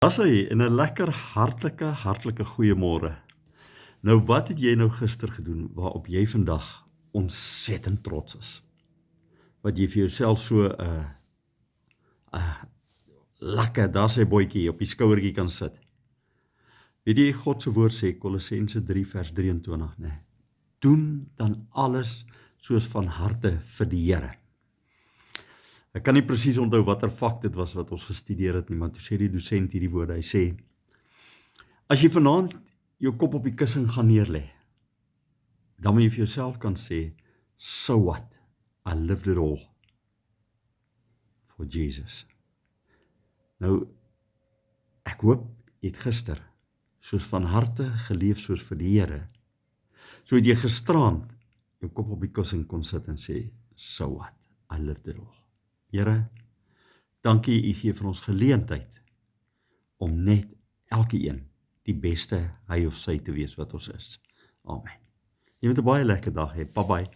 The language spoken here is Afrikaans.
As hy in 'n lekker hartlike goeiemôre. Nou wat het jy nou gister gedoen waarop jy vandag ontsettend trots is? Wat jy vir jouself so 'n lekker, daar sy boetjie op die skouertjie kan sit. Weet jy, God se woord sê, Kolossense 3 vers 23, nee. Doen dan alles soos van harte vir die Here. Ek kan nie presies onthou watter vak dit was wat ons gestudeer het nie, maar toe sê die dosent hierdie woorde, hy sê, as jy vanaand jou kop op die kussing gaan neerlê, dan moet jy vir jouself kan sê, so what, I lived it all for Jesus. Nou, ek hoop jy het gister soos van harte geleef soos vir die Here, so het jy gisterand jou kop op die kussing kon sit en sê, so what, I lived it all. Here, dankie, U gee vir ons geleentheid om net elke een die beste hy of sy te wees wat ons is. Amen. Jy moet 'n baie lekker dag hê. Bye bye.